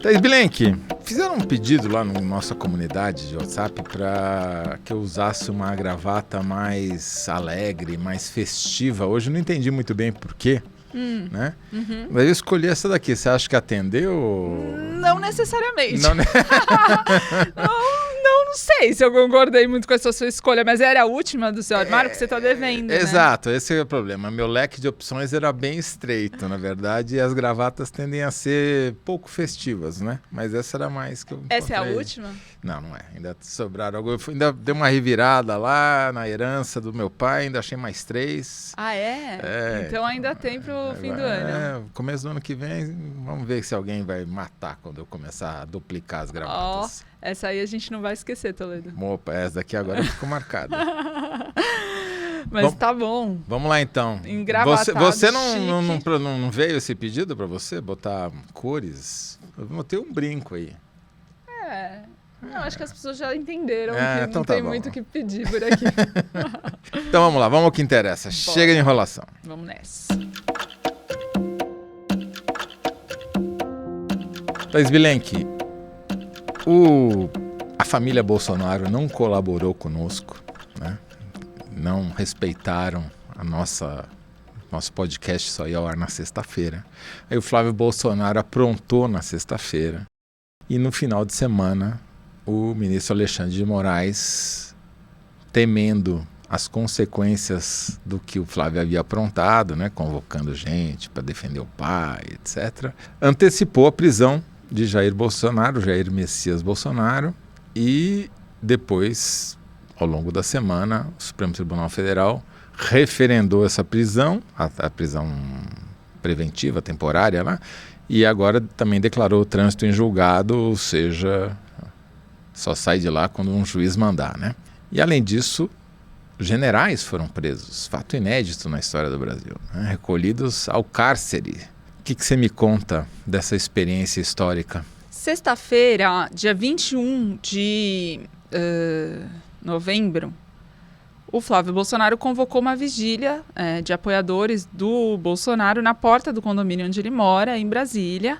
Thaís Bilenque, fizeram um pedido lá na nossa comunidade de WhatsApp para que eu usasse uma gravata mais alegre, mais festiva. Hoje eu não entendi muito bem por quê, né? Uhum. Mas eu escolhi essa daqui. Você acha que atendeu? Não necessariamente. Não, né? Não sei se eu concordei muito com essa sua escolha, mas era a última do seu armário que você está devendo, né? Exato, esse é o problema. Meu leque de opções era bem estreito, na verdade, e as gravatas tendem a ser pouco festivas, né? Mas essa era mais que eu encontrei. Essa é a última? Não, não é. Ainda sobraram algumas. Ainda dei uma revirada lá na herança do meu pai, ainda achei mais 3. Ah, é? Então ainda tem pro fim do ano. Começo do ano que vem, vamos ver se alguém vai matar quando eu começar a duplicar as gravatas. Essa aí a gente não vai esquecer, Toledo. Opa, essa daqui agora ficou marcada. Mas tá bom. Vamos lá então. Engravatado, você não veio esse pedido para você botar cores? Eu botei um brinco aí. Não, acho que as pessoas já entenderam que então não tá tem bom. muito o que pedir por aqui. Então vamos lá, vamos ao que interessa. Bora. Chega de enrolação. Vamos nessa. Thaís Bilenque, a família Bolsonaro não colaborou conosco, né? Não respeitaram nosso podcast só ia ao ar na sexta-feira. Aí o Flávio Bolsonaro aprontou na sexta-feira e no final de semana o ministro Alexandre de Moraes, temendo as consequências do que o Flávio havia aprontado, né, convocando gente para defender o pai, etc., antecipou a prisão de Jair Messias Bolsonaro, e depois, ao longo da semana, o Supremo Tribunal Federal referendou essa prisão, a prisão preventiva, temporária lá, e agora também declarou o trânsito em julgado, ou seja, só sai de lá quando um juiz mandar, né? E além disso, generais foram presos, fato inédito na história do Brasil, né? Recolhidos ao cárcere. O que você me conta dessa experiência histórica? Sexta-feira, dia 21 de novembro, o Flávio Bolsonaro convocou uma vigília de apoiadores do Bolsonaro na porta do condomínio onde ele mora, em Brasília.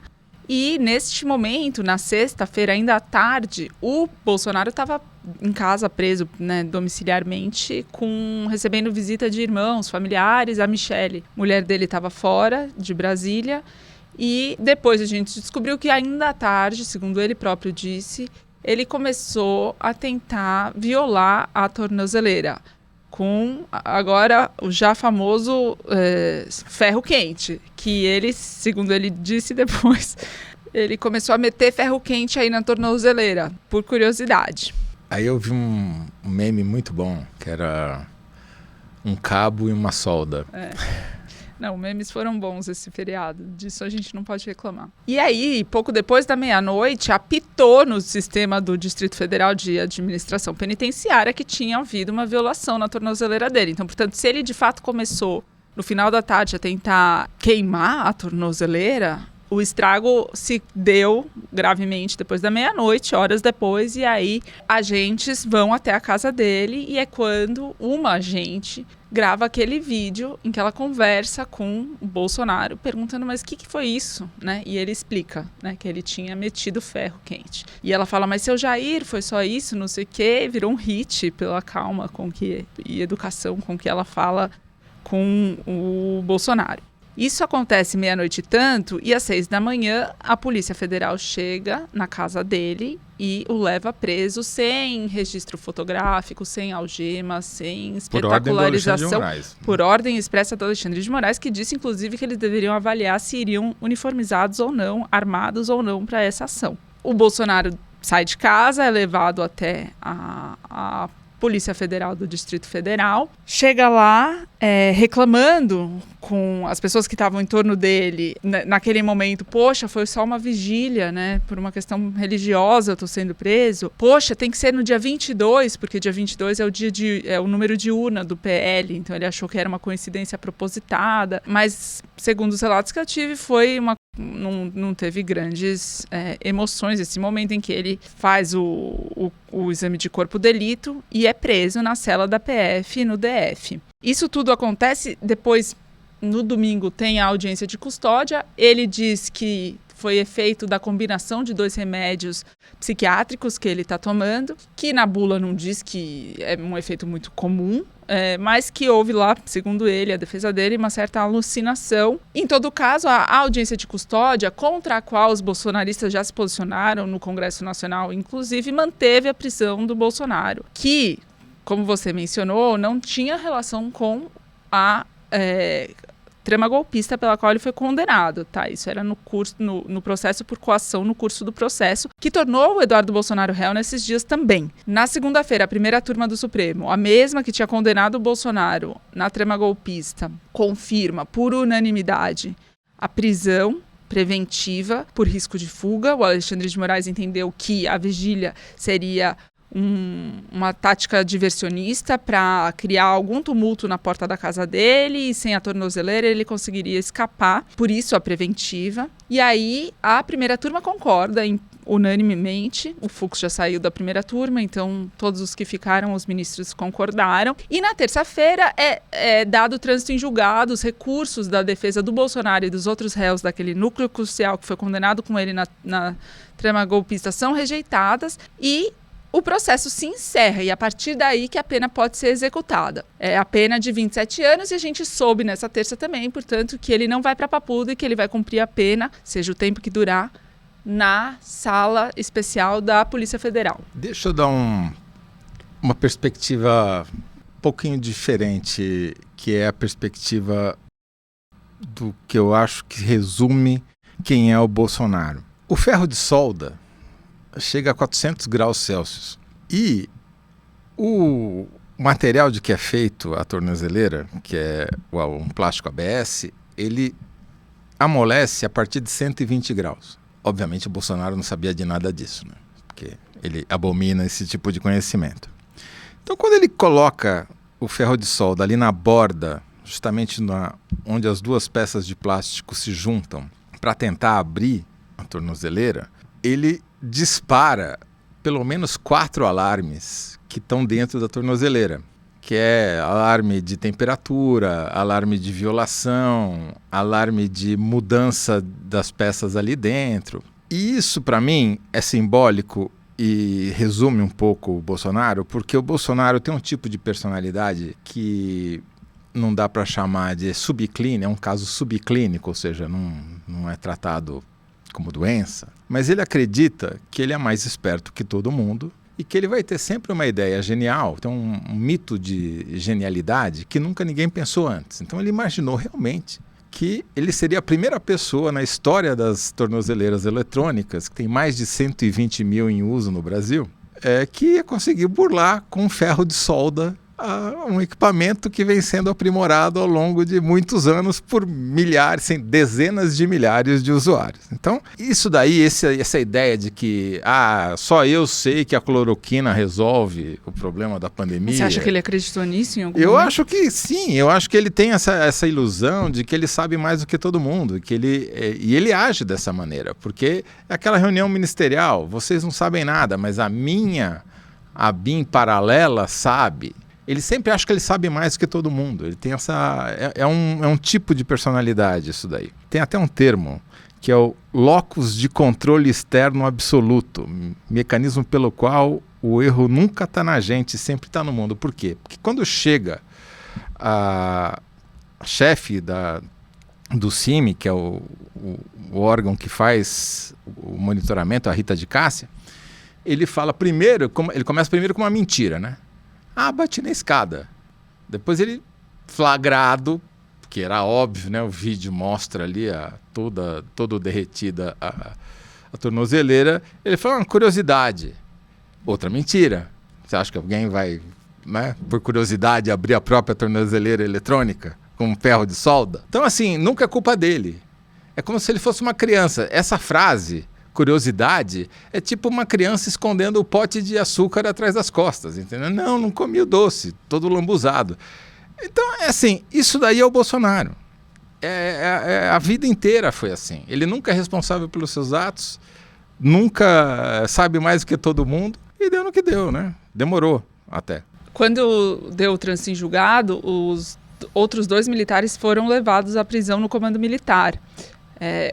E neste momento, na sexta-feira, ainda à tarde, o Bolsonaro estava em casa preso, né, domiciliarmente, recebendo visita de irmãos, familiares. A Michele, mulher dele, estava fora de Brasília. E depois a gente descobriu que ainda à tarde, segundo ele próprio disse, ele começou a tentar violar a tornozeleira com agora o já famoso ferro quente, que ele, segundo ele disse depois, ele começou a meter ferro quente aí na tornozeleira, por curiosidade. Aí eu vi um meme muito bom, que era um cabo e uma solda. Não, memes foram bons esse feriado, disso a gente não pode reclamar. E aí, pouco depois da meia-noite, apitou no sistema do Distrito Federal de Administração Penitenciária que tinha havido uma violação na tornozeleira dele. Então, portanto, se ele de fato começou no final da tarde a tentar queimar a tornozeleira, o estrago se deu gravemente depois da meia-noite, horas depois, e aí agentes vão até a casa dele e é quando uma agente grava aquele vídeo em que ela conversa com o Bolsonaro, perguntando, mas o que foi isso? Né? E ele explica, né, que ele tinha metido ferro quente. E ela fala, mas seu Jair, foi só isso, não sei o quê, virou um hit pela calma e educação com que ela fala com o Bolsonaro. Isso acontece meia-noite e tanto, e às 6 da manhã a Polícia Federal chega na casa dele e o leva preso sem registro fotográfico, sem algemas, sem espetacularização. Por ordem expressa do Alexandre de Moraes, que disse inclusive que eles deveriam avaliar se iriam uniformizados ou não, armados ou não para essa ação. O Bolsonaro sai de casa, é levado até a Polícia Federal do Distrito Federal, chega lá reclamando com as pessoas que estavam em torno dele naquele momento, poxa, foi só uma vigília, né, por uma questão religiosa eu estou sendo preso, poxa, tem que ser no dia 22, porque dia 22 é o número de urna do PL, então ele achou que era uma coincidência propositada, mas segundo os relatos que eu tive, não teve grandes emoções esse momento em que ele faz o exame de corpo de delito e é preso na cela da PF no DF. Isso tudo acontece depois, no domingo tem a audiência de custódia, ele diz que foi efeito da combinação de 2 remédios psiquiátricos que ele está tomando, que na bula não diz que é um efeito muito comum, mas que houve lá, segundo ele, a defesa dele, uma certa alucinação. Em todo caso, a audiência de custódia, contra a qual os bolsonaristas já se posicionaram no Congresso Nacional, inclusive, manteve a prisão do Bolsonaro, que, como você mencionou, não tinha relação com a trama golpista pela qual ele foi condenado, tá? Isso era no processo por coação, no curso do processo, que tornou o Eduardo Bolsonaro réu nesses dias também. Na segunda-feira, a primeira turma do Supremo, a mesma que tinha condenado o Bolsonaro na trama golpista, confirma por unanimidade a prisão preventiva por risco de fuga. O Alexandre de Moraes entendeu que a vigília seria uma tática diversionista para criar algum tumulto na porta da casa dele, e sem a tornozeleira ele conseguiria escapar, por isso a preventiva. E aí a primeira turma concorda unanimemente, o Fux já saiu da primeira turma, então todos os que ficaram, os ministros concordaram. E na terça-feira é dado trânsito em julgado, os recursos da defesa do Bolsonaro e dos outros réus daquele núcleo crucial que foi condenado com ele na trama golpista são rejeitadas e o processo se encerra, e a partir daí que a pena pode ser executada. É a pena de 27 anos e a gente soube nessa terça também, portanto, que ele não vai para Papuda e que ele vai cumprir a pena, seja o tempo que durar, na sala especial da Polícia Federal. Deixa eu dar uma perspectiva um pouquinho diferente, que é a perspectiva do que eu acho que resume quem é o Bolsonaro. O ferro de solda chega a 400 graus Celsius. E o material de que é feito a tornozeleira, que é um plástico ABS, ele amolece a partir de 120 graus. Obviamente o Bolsonaro não sabia de nada disso, né? Porque ele abomina esse tipo de conhecimento. Então quando ele coloca o ferro de solda ali na borda, justamente onde as duas peças de plástico se juntam para tentar abrir a tornozeleira, ele dispara pelo menos 4 alarmes que estão dentro da tornozeleira, que é alarme de temperatura, alarme de violação, alarme de mudança das peças ali dentro. E isso, para mim, é simbólico e resume um pouco o Bolsonaro, porque o Bolsonaro tem um tipo de personalidade que não dá para chamar de subclínico, é um caso subclínico, ou seja, não é tratado como doença, mas ele acredita que ele é mais esperto que todo mundo e que ele vai ter sempre uma ideia genial, tem um mito de genialidade que nunca ninguém pensou antes. Então ele imaginou realmente que ele seria a primeira pessoa na história das tornozeleiras eletrônicas, que tem mais de 120 mil em uso no Brasil, que ia conseguir burlar com ferro de solda um equipamento que vem sendo aprimorado ao longo de muitos anos por milhares, dezenas de milhares de usuários. Então, isso daí, essa ideia de que só eu sei que a cloroquina resolve o problema da pandemia... Você acha que ele acreditou nisso em algum momento? Eu acho que sim, eu acho que ele tem essa ilusão de que ele sabe mais do que todo mundo, e ele age dessa maneira, porque é aquela reunião ministerial, vocês não sabem nada, mas a BIM paralela sabe. Ele sempre acha que ele sabe mais do que todo mundo. Ele tem é um tipo de personalidade isso daí. Tem até um termo, que é o locus de controle externo absoluto, mecanismo pelo qual o erro nunca está na gente, sempre está no mundo. Por quê? Porque quando chega a chefe do CIMI, que é o órgão que faz o monitoramento, a Rita de Cássia, ele começa primeiro com uma mentira, né? Bati na escada. Depois ele, flagrado, que era óbvio, né? O vídeo mostra ali toda derretida a tornozeleira. Ele falou uma curiosidade. Outra mentira. Você acha que alguém vai, né, por curiosidade, abrir a própria tornozeleira eletrônica com um ferro de solda? Então, assim, nunca é culpa dele. É como se ele fosse uma criança. Essa frase... curiosidade é tipo uma criança escondendo o pote de açúcar atrás das costas, entendeu? Não comi o doce, todo lambuzado. Então, isso daí é o Bolsonaro. A vida inteira foi assim. Ele nunca é responsável pelos seus atos, nunca sabe mais do que todo mundo, e deu no que deu, né? Demorou até. Quando deu o trânsito em julgado, os outros 2 militares foram levados à prisão no comando militar.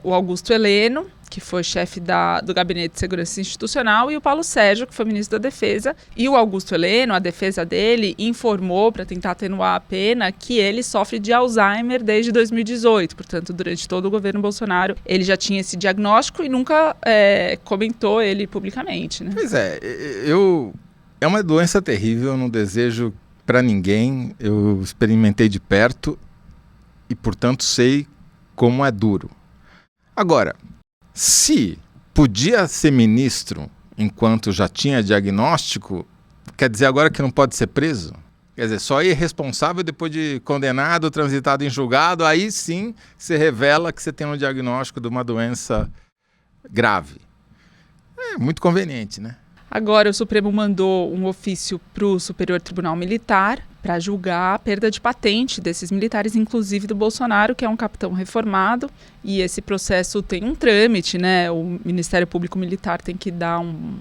O Augusto Heleno, que foi chefe do Gabinete de Segurança Institucional, e o Paulo Sérgio, que foi ministro da Defesa. E o Augusto Heleno, a defesa dele, informou, para tentar atenuar a pena, que ele sofre de Alzheimer desde 2018. Portanto, durante todo o governo Bolsonaro, ele já tinha esse diagnóstico e nunca comentou ele publicamente, né? Pois é, é uma doença terrível, eu não desejo para ninguém. Eu experimentei de perto e, portanto, sei como é duro. Agora, se podia ser ministro enquanto já tinha diagnóstico, quer dizer agora que não pode ser preso? Quer dizer, só ir responsável depois de condenado, transitado em julgado, aí sim se revela que você tem um diagnóstico de uma doença grave. É muito conveniente, né? Agora o Supremo mandou um ofício para o Superior Tribunal Militar para julgar a perda de patente desses militares, inclusive do Bolsonaro, que é um capitão reformado. E esse processo tem um trâmite, né? O Ministério Público Militar tem que dar um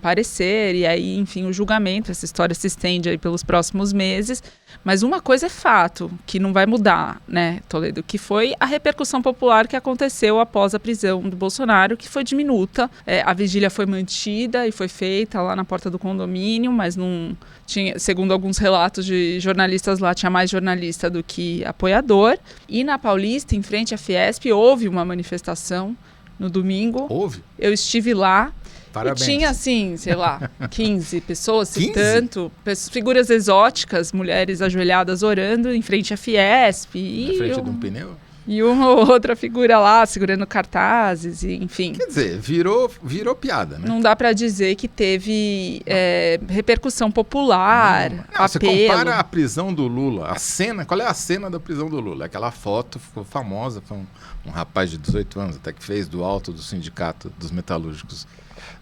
parecer, e aí, enfim, o julgamento. Essa história se estende aí pelos próximos meses. Mas uma coisa é fato, que não vai mudar, né, Toledo, que foi a repercussão popular que aconteceu após a prisão do Bolsonaro, que foi diminuta. A vigília foi mantida e foi feita lá na porta do condomínio, mas não tinha, segundo alguns relatos de jornalistas lá, tinha mais jornalista do que apoiador. E na Paulista, em frente à Fiesp, houve uma manifestação no domingo. Houve? Eu estive lá. Parabéns. E tinha, assim, sei lá, 15 pessoas, se 15? tanto, figuras exóticas, mulheres ajoelhadas orando em frente à Fiesp. Na frente de um pneu? E uma ou outra figura lá, segurando cartazes, e, enfim. Quer dizer, virou piada, né? Não dá para dizer que teve repercussão popular, não, apelo. Você compara a prisão do Lula, a cena, qual é a cena da prisão do Lula? Aquela foto ficou famosa, foi um rapaz de 18 anos até que fez, do alto do Sindicato dos Metalúrgicos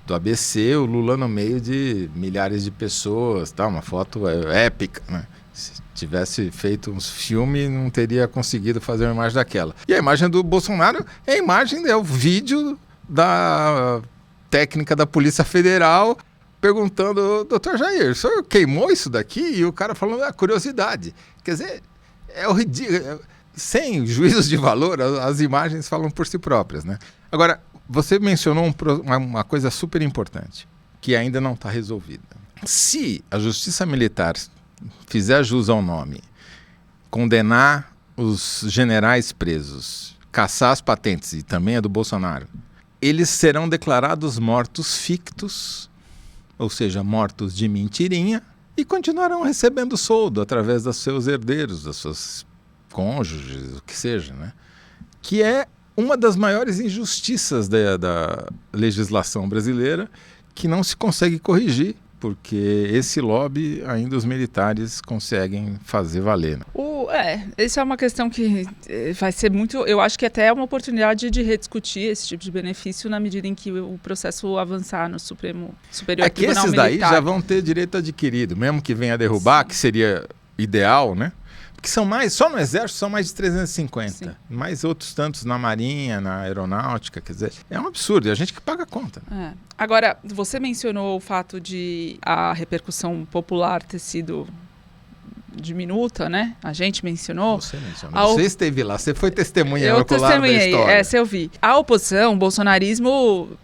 do ABC, o Lula no meio de milhares de pessoas, tá? Uma foto épica, né? Se tivesse feito uns filmes, não teria conseguido fazer uma imagem daquela. E a imagem do Bolsonaro é o vídeo da técnica da Polícia Federal perguntando: doutor Jair, o senhor queimou isso daqui? E o cara falando: curiosidade. Quer dizer, é o ridículo. Sem juízos de valor, as imagens falam por si próprias, né? Agora, você mencionou uma coisa super importante, que ainda não está resolvida. Se a Justiça Militar fizer jus ao nome, condenar os generais presos, caçar as patentes, e também a do Bolsonaro, eles serão declarados mortos fictos, ou seja, mortos de mentirinha, e continuarão recebendo soldo através dos seus herdeiros, das suas cônjuges, o que seja, né? Que é uma das maiores injustiças da legislação brasileira, que não se consegue corrigir, porque esse lobby ainda os militares conseguem fazer valer. Né? Essa é uma questão que vai ser muito... Eu acho que até é uma oportunidade de rediscutir esse tipo de benefício na medida em que o processo avançar no Superior Tribunal Militar. É que esses daí já vão ter direito adquirido, mesmo que venha derrubar, sim, que seria ideal, né? Que são mais, só no Exército são mais de 350, sim, mais outros tantos na Marinha, na Aeronáutica, quer dizer, é um absurdo, é a gente que paga a conta. Agora, você mencionou o fato de a repercussão popular ter sido diminuta, né? A gente mencionou. Você mencionou, você esteve lá, você foi testemunha ocular da história. Essa eu vi. A oposição, o bolsonarismo,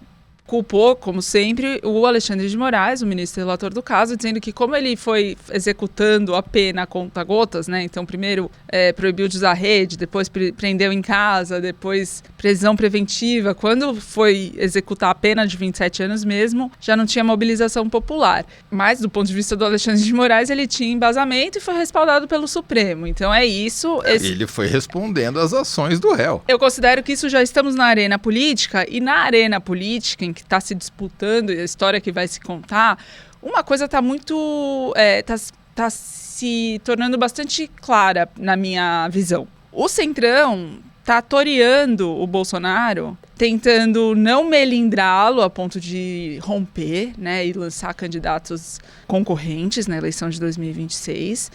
culpou, como sempre, o Alexandre de Moraes, o ministro relator do caso, dizendo que como ele foi executando a pena a conta-gotas, né? Então, primeiro proibiu de usar rede, depois prendeu em casa, depois prisão preventiva. Quando foi executar a pena de 27 anos mesmo, já não tinha mobilização popular. Mas, do ponto de vista do Alexandre de Moraes, ele tinha embasamento e foi respaldado pelo Supremo. Então, é isso. Ele foi respondendo às ações do réu. Eu considero que isso já estamos na arena política, e na arena política, em que está se disputando, e a história que vai se contar, uma coisa está muito... Está se tornando bastante clara na minha visão. O Centrão está toreando o Bolsonaro, tentando não melindrá-lo a ponto de romper, né, e lançar candidatos concorrentes na eleição de 2026,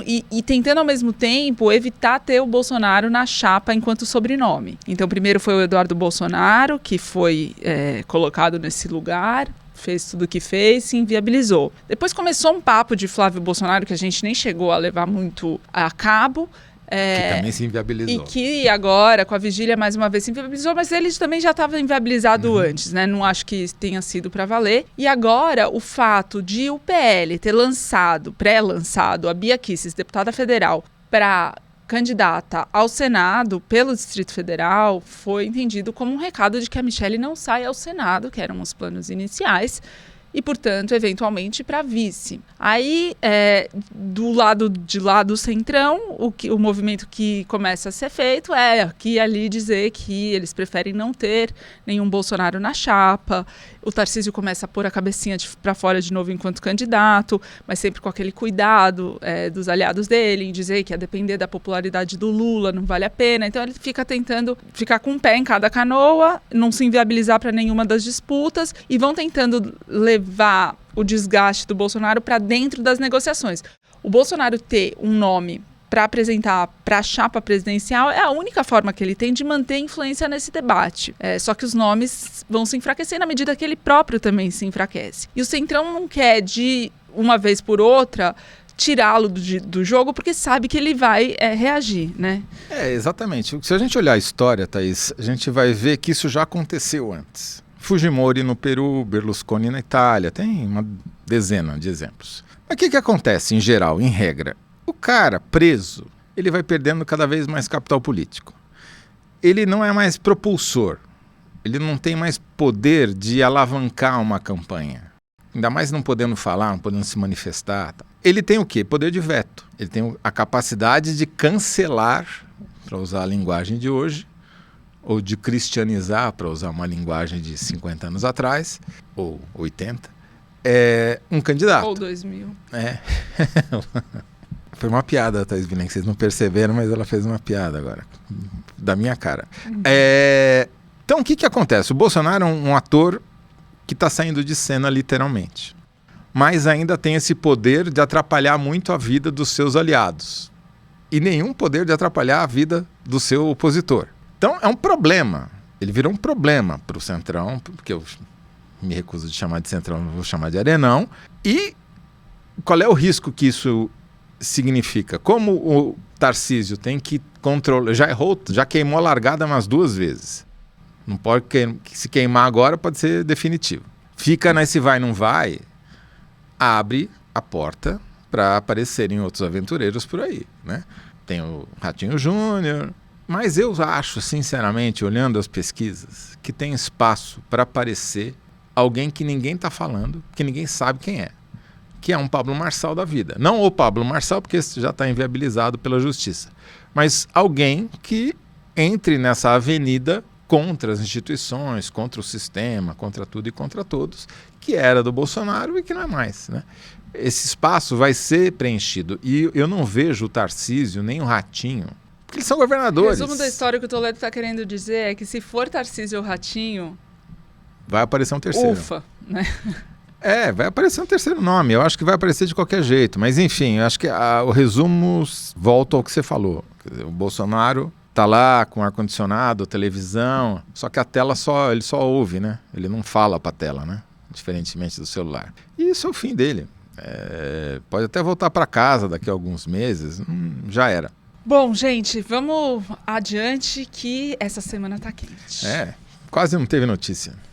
e tentando ao mesmo tempo evitar ter o Bolsonaro na chapa enquanto sobrenome. Então, primeiro foi o Eduardo Bolsonaro, que foi colocado nesse lugar, fez tudo o que fez, se inviabilizou. Depois começou um papo de Flávio Bolsonaro, que a gente nem chegou a levar muito a cabo, Que também se inviabilizou. E que agora, com a vigília, mais uma vez se inviabilizou, mas ele também já estava inviabilizado antes, né? Não acho que tenha sido para valer. E agora, o fato de o PL ter pré-lançado a Bia Kicis, deputada federal, para candidata ao Senado pelo Distrito Federal, foi entendido como um recado de que a Michelle não sai ao Senado, que eram os planos iniciais, e, portanto, eventualmente para vice. Aí, do lado de lá do Centrão, o movimento que começa a ser feito é aqui e ali dizer que eles preferem não ter nenhum Bolsonaro na chapa. O Tarcísio começa a pôr a cabecinha para fora de novo enquanto candidato, mas sempre com aquele cuidado dos aliados dele, em dizer que a depender da popularidade do Lula não vale a pena. Então ele fica tentando ficar com um pé em cada canoa, não se inviabilizar para nenhuma das disputas e vão tentando levar o desgaste do Bolsonaro para dentro das negociações. O Bolsonaro ter um nome para apresentar para a chapa presidencial é a única forma que ele tem de manter influência nesse debate. Só que os nomes vão se enfraquecer na medida que ele próprio também se enfraquece. E o Centrão não quer, de uma vez por outra, tirá-lo do jogo, porque sabe que ele vai reagir, né? Exatamente. Se a gente olhar a história, Thaís, a gente vai ver que isso já aconteceu antes. Fujimori no Peru, Berlusconi na Itália, tem uma dezena de exemplos. Mas o que acontece em geral, em regra? O cara preso, ele vai perdendo cada vez mais capital político. Ele não é mais propulsor, ele não tem mais poder de alavancar uma campanha. Ainda mais não podendo falar, não podendo se manifestar. Ele tem o quê? Poder de veto. Ele tem a capacidade de cancelar, para usar a linguagem de hoje, ou de cristianizar, para usar uma linguagem de 50 anos atrás, ou 80, um candidato. Ou 2000. Foi uma piada, Thaís Bilenque, vocês não perceberam, mas ela fez uma piada agora, da minha cara. Então, o que acontece? O Bolsonaro é um ator que está saindo de cena, literalmente. Mas ainda tem esse poder de atrapalhar muito a vida dos seus aliados. E nenhum poder de atrapalhar a vida do seu opositor. Então, é um problema. Ele virou um problema para o Centrão, porque eu me recuso de chamar de Centrão, vou chamar de Arenão. E qual é o risco que isso significa? Como o Tarcísio tem que controlar, já queimou a largada umas 2 vezes. Não pode se queimar agora, pode ser definitivo. Fica nesse vai, não vai, abre a porta para aparecerem outros aventureiros por aí, né? Tem o Ratinho Júnior, mas eu acho, sinceramente, olhando as pesquisas, que tem espaço para aparecer alguém que ninguém está falando, que ninguém sabe quem é, que é um Pablo Marçal da vida. Não o Pablo Marçal, porque esse já está inviabilizado pela justiça, mas alguém que entre nessa avenida contra as instituições, contra o sistema, contra tudo e contra todos, que era do Bolsonaro e que não é mais, né? Esse espaço vai ser preenchido. E eu não vejo o Tarcísio nem o Ratinho, porque eles são governadores. O resumo da história que o Toledo está querendo dizer é que se for Tarcísio ou Ratinho, vai aparecer um terceiro. Ufa, né? Vai aparecer um terceiro nome. Eu acho que vai aparecer de qualquer jeito. Mas, enfim, eu acho que o resumo volta ao que você falou. Quer dizer, o Bolsonaro tá lá com ar-condicionado, televisão, só que a tela ele só ouve, né? Ele não fala para a tela, né? Diferentemente do celular. E isso é o fim dele. Pode até voltar para casa daqui a alguns meses, já era. Bom, gente, vamos adiante que essa semana tá quente. Quase não teve notícia.